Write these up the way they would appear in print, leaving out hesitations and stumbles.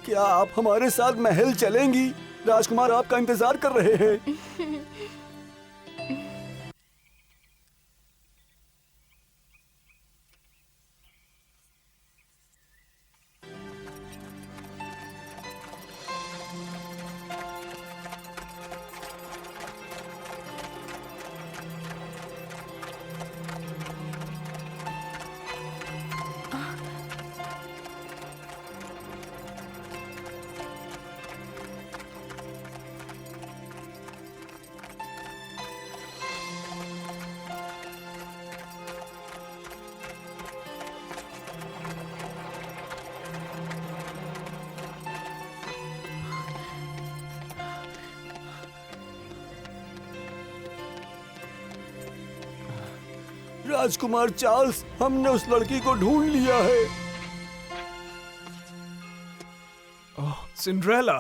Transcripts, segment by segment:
क्या आप हमारे साथ महल चलेंगी? राजकुमार आपका इंतजार कर रहे हैं। राजकुमार चार्ल्स, हमने उस लड़की को ढूंढ लिया है। ओह सिंड्रेला,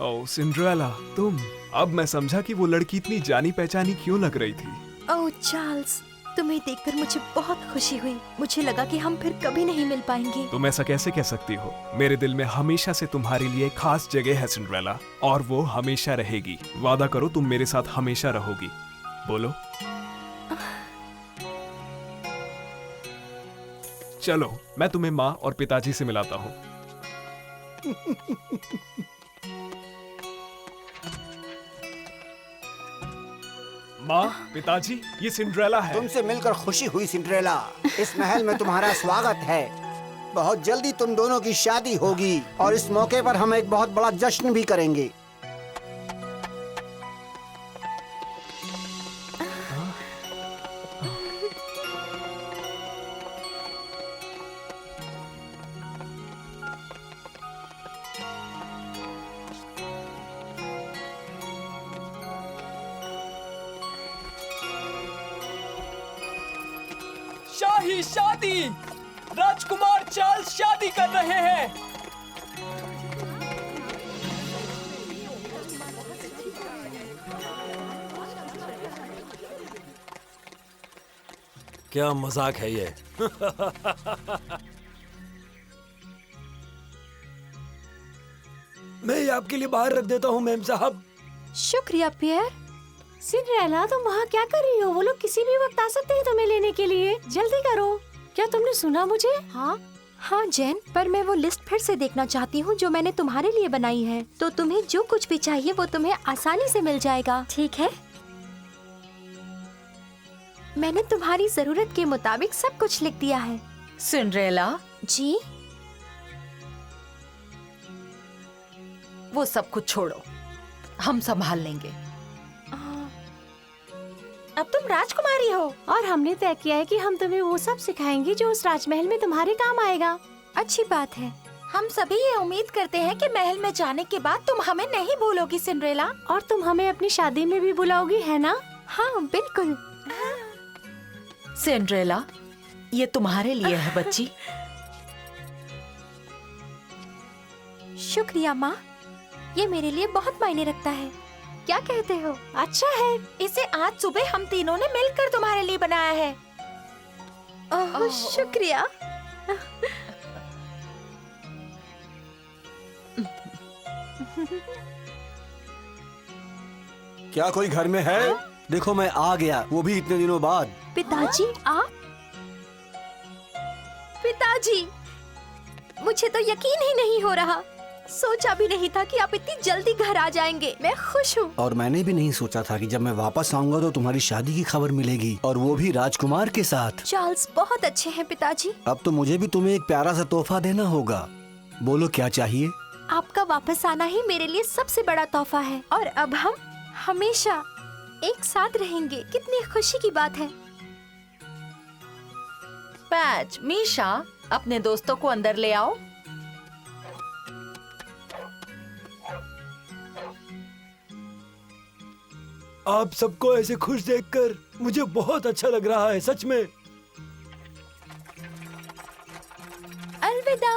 ओह सिंड्रेला, तुम। अब मैं समझा कि वो लड़की इतनी जानी पहचानी क्यों लग रही थी। ओह चार्ल्स, तुम्हें देखकर मुझे बहुत खुशी हुई। मुझे लगा कि हम फिर कभी नहीं मिल पाएंगे। तुम ऐसा कैसे कह सकती हो? मेरे दिल में हमेशा से तुम्हारे लिए खास जगह है सिंड्रेला, और वो हमेशा रहेगी। वादा करो तुम मेरे साथ हमेशा रहोगी। बोलो। चलो मैं तुम्हें माँ और पिताजी से मिलाता हूँ। माँ, पिताजी, ये सिंड्रेला है। तुमसे मिलकर खुशी हुई सिंड्रेला। इस महल में तुम्हारा स्वागत है। बहुत जल्दी तुम दोनों की शादी होगी और इस मौके पर हम एक बहुत बड़ा जश्न भी करेंगे। शाही शादी! राजकुमार चार्ल्स शादी कर रहे हैं। क्या मजाक है ये? मैं ये आपके लिए बाहर रख देता हूँ मेम साहब। शुक्रिया पियर। सिंड्रेला, तुम वहाँ क्या कर रही हो? वो लोग किसी भी वक्त आ सकते हैं तुम्हें लेने के लिए। जल्दी करो। क्या तुमने सुना मुझे? हाँ जेन, पर मैं वो लिस्ट फिर से देखना चाहती हूँ जो मैंने तुम्हारे लिए बनाई है। तो तुम्हें जो कुछ भी चाहिए वो तुम्हें आसानी से मिल जाएगा, ठीक है? मैंने तुम्हारी जरूरत के मुताबिक सब कुछ लिख दिया है। सिंड्रेला, जी? वो सब कुछ छोड़ो, हम संभाल लेंगे। अब तुम राजकुमारी हो और हमने तय किया है कि हम तुम्हें वो सब सिखाएंगे जो उस राजमहल में तुम्हारे काम आएगा। अच्छी बात है। हम सभी ये उम्मीद करते हैं कि महल में जाने के बाद तुम हमें नहीं भूलोगी सिंड्रेला। और तुम हमें अपनी शादी में भी बुलाओगी, है ना? हाँ बिल्कुल। सिंड्रेला, ये तुम्हारे लिए है बच्ची। शुक्रिया माँ, ये मेरे लिए बहुत मायने रखता है। क्या कहते हो? अच्छा है, इसे आज सुबह हम तीनों ने मिलकर तुम्हारे लिए बनाया है। ओह शुक्रिया। क्या कोई घर में है? देखो मैं आ गया, वो भी इतने दिनों बाद। पिताजी आप? पिताजी, मुझे तो यकीन ही नहीं हो रहा। सोचा भी नहीं था कि आप इतनी जल्दी घर आ जाएंगे। मैं खुश हूँ। और मैंने भी नहीं सोचा था कि जब मैं वापस आऊंगा तो तुम्हारी शादी की खबर मिलेगी, और वो भी राजकुमार के साथ। चार्ल्स बहुत अच्छे हैं पिताजी। अब तो मुझे भी तुम्हें एक प्यारा सा तोहफा देना होगा। बोलो क्या चाहिए? आपका वापस आना ही मेरे लिए सबसे बड़ा तोहफा है, और अब हम हमेशा एक साथ रहेंगे। कितनी खुशी की बात है। पैच, मीशा, अपने दोस्तों को अंदर ले आओ। आप सबको ऐसे खुश देखकर मुझे बहुत अच्छा लग रहा है, सच में। अलविदा।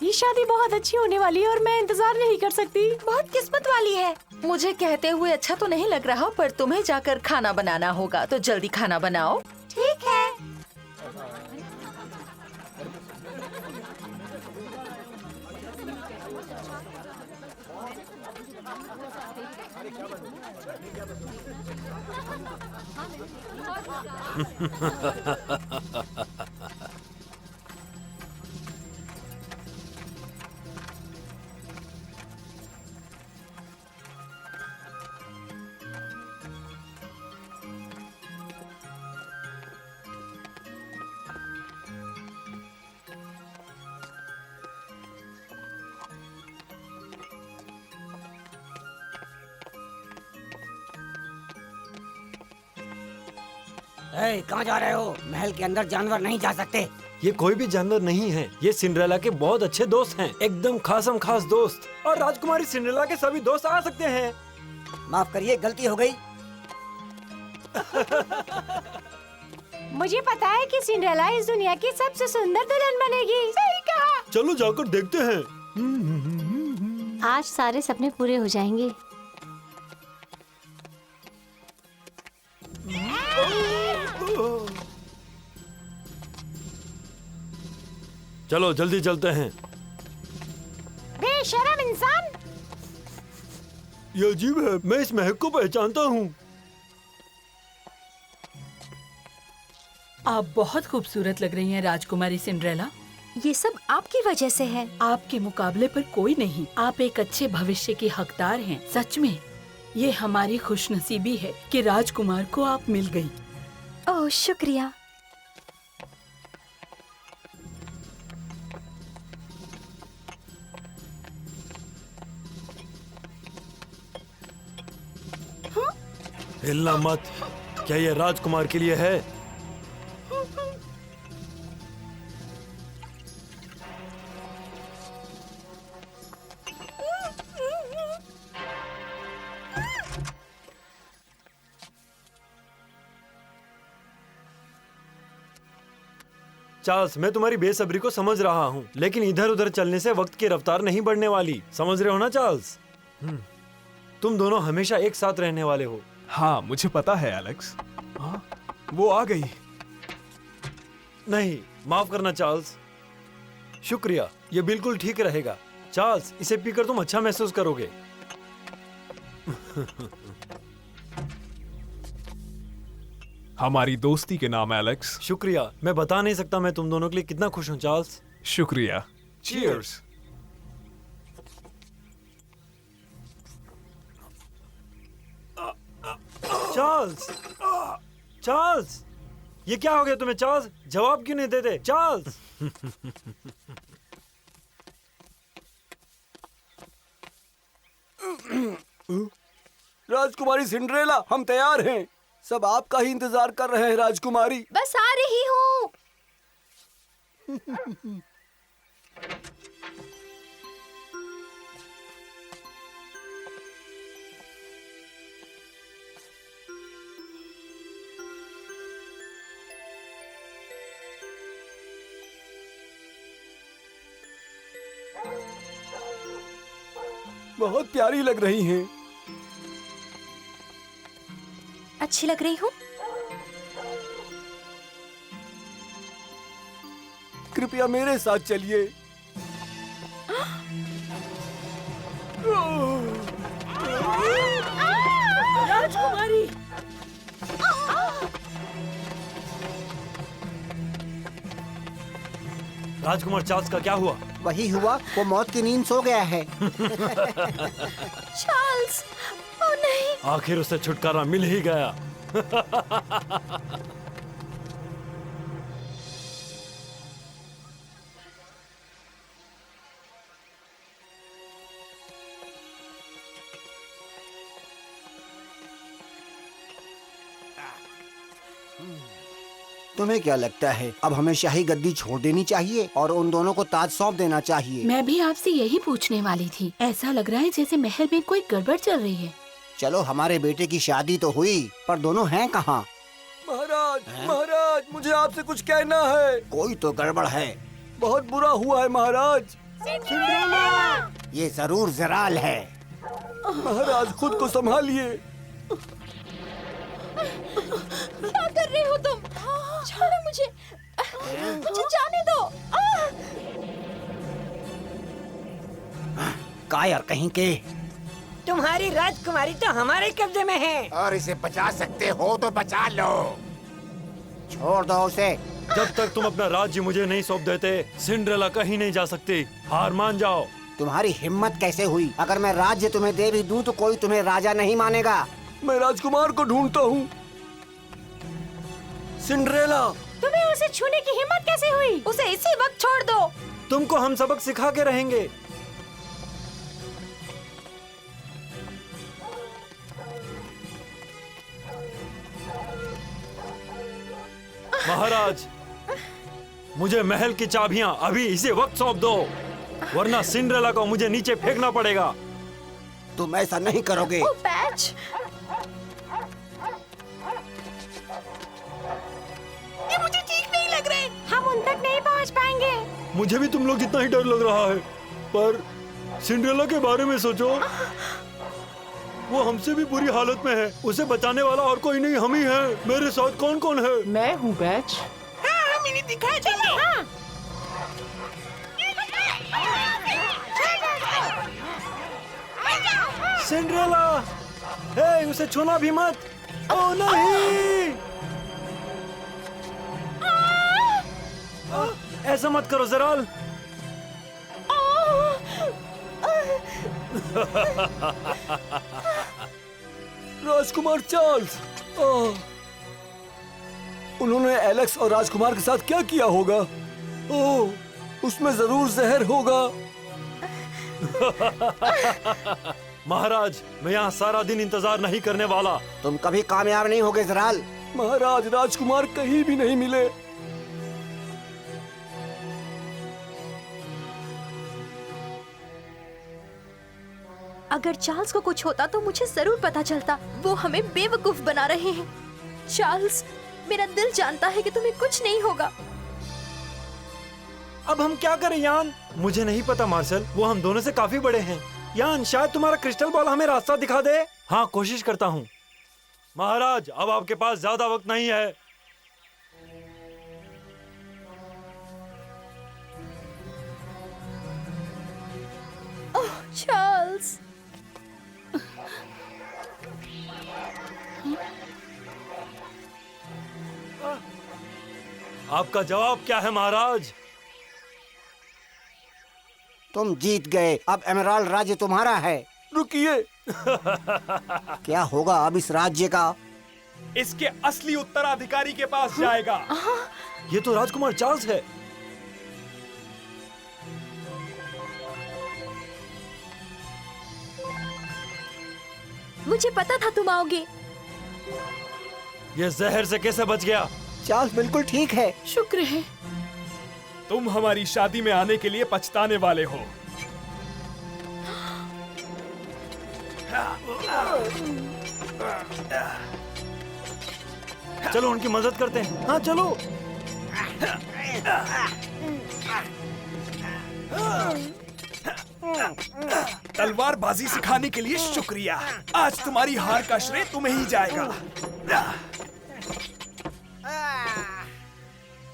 ये शादी बहुत अच्छी होने वाली है और मैं इंतजार नहीं कर सकती। बहुत किस्मत वाली है। मुझे कहते हुए अच्छा तो नहीं लग रहा, पर तुम्हें जाकर खाना बनाना होगा, तो जल्दी खाना बनाओ। ठीक कहाँ जा रहे हो? महल के अंदर जानवर नहीं जा सकते। ये कोई भी जानवर नहीं है, ये सिंड्रेला के बहुत अच्छे दोस्त हैं, एकदम खासम खास दोस्त। और राजकुमारी सिंड्रेला के सभी दोस्त आ सकते हैं। माफ करिए, गलती हो गई। मुझे पता है कि सिंड्रेला इस दुनिया की सबसे सुंदर दुल्हन बनेगी। सही कहा। चलो जाकर देखते हैं। आज सारे सपने पूरे हो जाएंगे। चलो जल्दी चलते हैं। बेशरम इंसान। ये अजीब है, मैं इस महक को पहचानता हूँ। आप बहुत खूबसूरत लग रही हैं राजकुमारी सिंड्रेला। ये सब आपकी वजह से है। आपके मुकाबले पर कोई नहीं। आप एक अच्छे भविष्य की हकदार हैं। सच में ये हमारी खुशनसीबी है कि राजकुमार को आप मिल गई। ओह शुक्रिया। हिलना मत। क्या ये राजकुमार के लिए है? चार्ल्स, मैं तुम्हारी बेसब्री को समझ रहा हूँ, लेकिन इधर उधर चलने से वक्त की रफ्तार नहीं बढ़ने वाली। समझ रहे हो ना चार्ल्स? तुम दोनों हमेशा एक साथ रहने वाले हो। हाँ मुझे पता है एलेक्स। हाँ वो आ गई। नहीं, माफ करना चार्ल्स। शुक्रिया, ये बिल्कुल ठीक रहेगा। चार्ल्स, इसे पीकर तुम अच्छा महसूस करोगे। हमारी दोस्ती के नाम एलेक्स। शुक्रिया, मैं बता नहीं सकता मैं तुम दोनों के लिए कितना खुश हूँ चार्ल्स। शुक्रिया। चीयर्स। चार्ल्स, चार्ल्स, ये क्या हो गया तुम्हें चार्ल्स? जवाब क्यों नहीं देते चार्ल्स? राजकुमारी सिंड्रेला, हम तैयार हैं। सब आपका ही इंतजार कर रहे हैं राजकुमारी। बस आ रही हूँ। बहुत प्यारी लग रही हैं। अच्छी लग रही हूँ। कृपया मेरे साथ चलिए। राजकुमारी, राजकुमार चार्ल्स का क्या हुआ? वही हुआ, वो मौत की नींद सो गया है। चार्ल्स, ओ नहीं। आखिर उसे छुटकारा मिल ही गया। तुम्हें क्या लगता है, अब हमें शाही गद्दी छोड़ देनी चाहिए और उन दोनों को ताज सौंप देना चाहिए? मैं भी आपसे यही पूछने वाली थी। ऐसा लग रहा है जैसे महल में कोई गड़बड़ चल रही है। चलो, हमारे बेटे की शादी तो हुई, पर दोनों हैं कहाँ? महाराज, महाराज, मुझे आपसे कुछ कहना है। कोई तो गड़बड़ है। बहुत बुरा हुआ है महाराज। ये जरूर जराल है। महाराज, खुद को संभालिए। क्या कर रहे हो तुम? छोड़ो मुझे, मुझे जाने दो। कायर कहीं के। तुम्हारी राजकुमारी तो हमारे कब्जे में है। और इसे बचा सकते हो तो बचा लो। छोड़ दो उसे। जब तक तुम अपना राज्य मुझे नहीं सौंप देते सिंड्रेला कहीं नहीं जा सकती। हार मान जाओ। तुम्हारी हिम्मत कैसे हुई? अगर मैं राज्य तुम्हें दे भी दूं तो कोई तुम्हें राजा नहीं मानेगा। मैं राजकुमार को ढूंढता हूँ। सिंड्रेला, तुम्हें उसे छूने की हिम्मत कैसे हुई? उसे इसी वक्त छोड़ दो। तुमको हम सबक सिखा के रहेंगे। महाराज, मुझे महल की चाबियां अभी इसी वक्त सौंप दो, वरना सिंड्रेला को मुझे नीचे फेंकना पड़ेगा। तुम ऐसा नहीं करोगे। ओ पैच, ये मुझे ठीक नहीं लग रहे। हम उन तक नहीं पहुंच पाएंगे। मुझे भी तुम लोग इतना ही डर लग रहा है, पर सिंड्रेला के बारे में सोचो। वो हमसे भी बुरी हालत में है। उसे बचाने वाला और कोई नहीं, हम ही हैं। मेरे साथ कौन कौन है? मैं हूँ बैच। हाँ, हम इन्हें दिखा देंगे। हाँ। सिंड्रेला, हे, उसे छूना भी मत। ओ नहीं, ऐसा मत करो जराल। राजकुमार चार्ल्स, उन्होंने एलेक्स और राजकुमार के साथ क्या किया होगा? ओह, उसमें जरूर जहर होगा। महाराज, मैं यहाँ सारा दिन इंतजार नहीं करने वाला। तुम कभी कामयाब नहीं होगे जराल। महाराज, राजकुमार कहीं भी नहीं मिले। अगर चार्ल्स को कुछ होता तो मुझे जरूर पता चलता। वो हमें बेवकूफ बना रहे हैं। चार्ल्स, मेरा दिल जानता है कि तुम्हें कुछ नहीं होगा। अब हम क्या करें यान? मुझे नहीं पता मार्शल, वो हम दोनों से काफी बड़े हैं। यान, शायद तुम्हारा क्रिस्टल बॉल हमें रास्ता दिखा दे। हाँ, कोशिश करता हूँ। महाराज, अब आपके पास ज्यादा वक्त नहीं है। ओह चार्ल्स, आपका जवाब क्या है महाराज? तुम जीत गए। अब एमराल्ड राज्य तुम्हारा है। रुकिए, क्या होगा अब इस राज्य का? इसके असली उत्तराधिकारी के पास जाएगा। ये तो राजकुमार चार्ल्स है। मुझे पता था तुम आओगे। ये जहर से कैसे बच गया? चार्ल्स बिल्कुल ठीक है। शुक्र है। तुम हमारी शादी में आने के लिए पछताने वाले हो। चलो उनकी मदद करते हैं। हाँ चलो। तलवारबाजी सिखाने के लिए शुक्रिया। आज तुम्हारी हार का श्रेय तुम्हें ही जाएगा।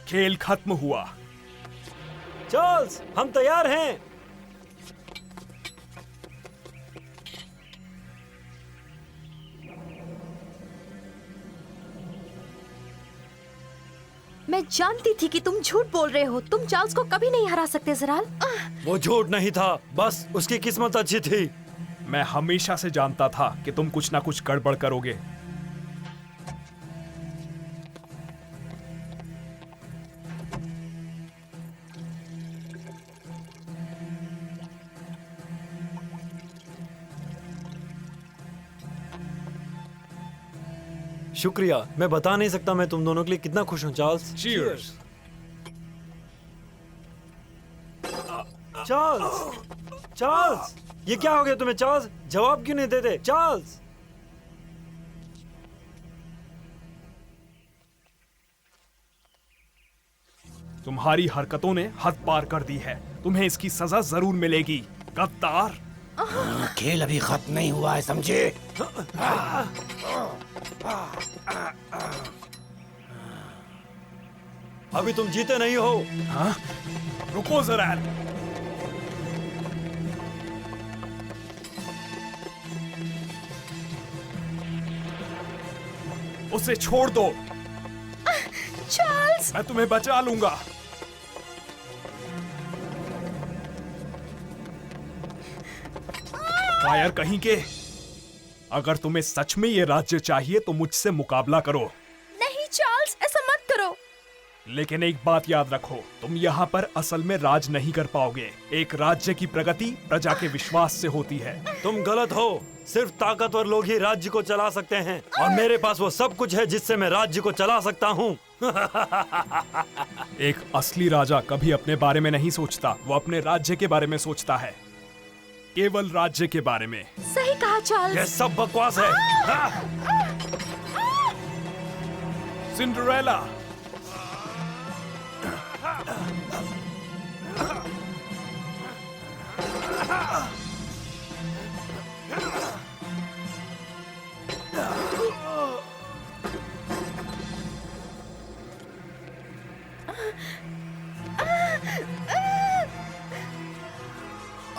खेल खत्म हुआ। चार्ल्स, हम तैयार हैं। मैं जानती थी कि तुम झूठ बोल रहे हो। तुम चार्ल्स को कभी नहीं हरा सकते जराल। वो झूठ नहीं था, बस उसकी किस्मत अच्छी थी। मैं हमेशा से जानता था कि तुम कुछ ना कुछ गड़बड़ करोगे। शुक्रिया। मैं बता नहीं सकता मैं तुम दोनों के लिए कितना खुश हूँ चार्ल्स। Cheers। चार्ल्स, चार्ल्स, ये क्या हो गया तुम्हें चार्ल्स? जवाब क्यों नहीं देते चार्ल्स? तुम्हारी हरकतों ने हद पार कर दी है। तुम्हें इसकी सजा जरूर मिलेगी, गद्दार। खेल अभी खत्म नहीं हुआ है, समझे? अभी तुम जीते नहीं हो। हाँ? रुको जरा। उसे छोड़ दो। चार्ल्स! मैं तुम्हें बचा लूंगा। कायर कहीं के, अगर तुम्हें सच में ये राज्य चाहिए तो मुझसे मुकाबला करो। नहीं चार्ल्स, ऐसा मत करो। लेकिन एक बात याद रखो, तुम यहाँ पर असल में राज नहीं कर पाओगे। एक राज्य की प्रगति प्रजा के विश्वास से होती है। तुम गलत हो। सिर्फ ताकतवर लोग ही राज्य को चला सकते हैं और मेरे पास वो सब कुछ है जिससे मैं राज्य को चला सकता हूँ। एक असली राजा कभी अपने बारे में नहीं सोचता, वो अपने राज्य के बारे में सोचता है, केवल राज्य के बारे में। सही कहा चार्ल्स। ये सब बकवास है। सिंड्रेला,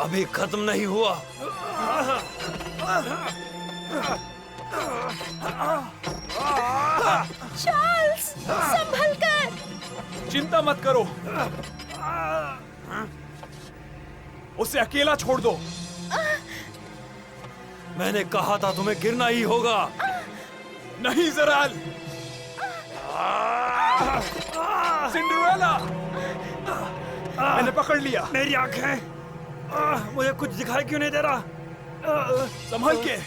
अभी खत्म नहीं हुआ। चार्ल्स, संभल कर। चिंता मत करो, उसे अकेला छोड़ दो। मैंने कहा था तुम्हें गिरना ही होगा। नहीं ज़राल। सिंड्रेला, मैंने पकड़ लिया। मेरी आंखें, मुझे कुछ दिखाई क्यों नहीं दे रहा? संभल के।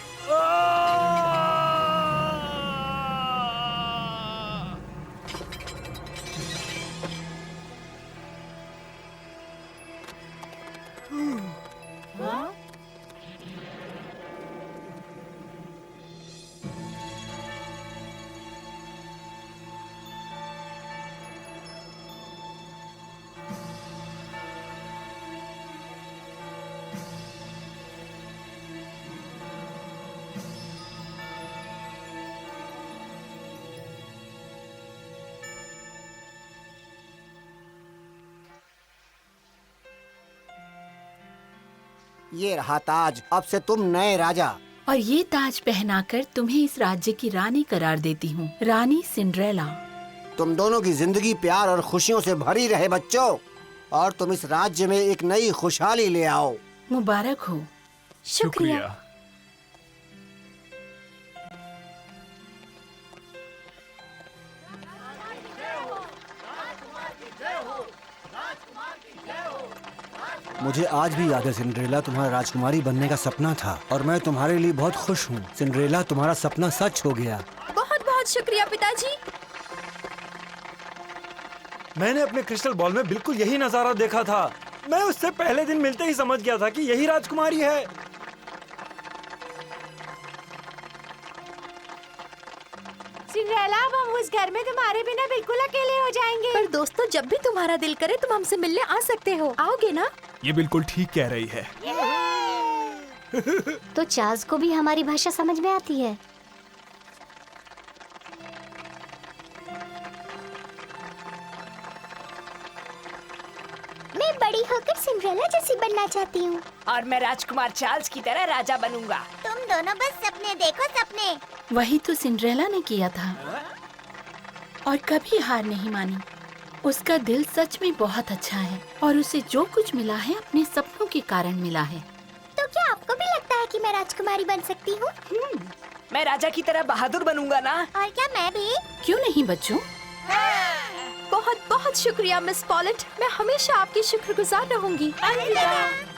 ये रहा ताज। अब से तुम नए राजा। और ये ताज पहनाकर तुम्हें इस राज्य की रानी करार देती हूँ, रानी सिंड्रेला। तुम दोनों की जिंदगी प्यार और खुशियों से भरी रहे बच्चों, और तुम इस राज्य में एक नई खुशहाली ले आओ। मुबारक हो। शुक्रिया। मुझे आज भी याद है सिंड्रेला, तुम्हारा राजकुमारी बनने का सपना था और मैं तुम्हारे लिए बहुत खुश हूँ। सिंड्रेला, तुम्हारा सपना सच हो गया। बहुत बहुत शुक्रिया पिताजी। मैंने अपने क्रिस्टल बॉल में बिल्कुल यही नजारा देखा था। मैं उससे पहले दिन मिलते ही समझ गया था कि यही राजकुमारी है। सिंड्रेला, अब हम उस घर में तुम्हारे बिना बिल्कुल अकेले हो जाएंगे। पर दोस्तों, जब भी तुम्हारा दिल करे तुम हमसे मिलने आ सकते हो। आओगे ना? ये बिल्कुल ठीक कह रही है। तो चार्ल्स को भी हमारी भाषा समझ में आती है। मैं बड़ी होकर सिंड्रेला जैसी बनना चाहती हूँ। और मैं राजकुमार चार्ल्स की तरह राजा बनूंगा। तुम दोनों बस सपने देखो, सपने। वही तो सिंड्रेला ने किया था और कभी हार नहीं मानी। उसका दिल सच में बहुत अच्छा है और उसे जो कुछ मिला है अपने सपनों के कारण मिला है। तो क्या आपको भी लगता है कि मैं राजकुमारी बन सकती हूँ? मैं राजा की तरह बहादुर बनूंगा ना। और क्या मैं भी? क्यों नहीं बच्चों? बहुत बहुत शुक्रिया मिस पॉलेट। मैं हमेशा आपकी शुक्रगुजार रहूंगी। अलविदा।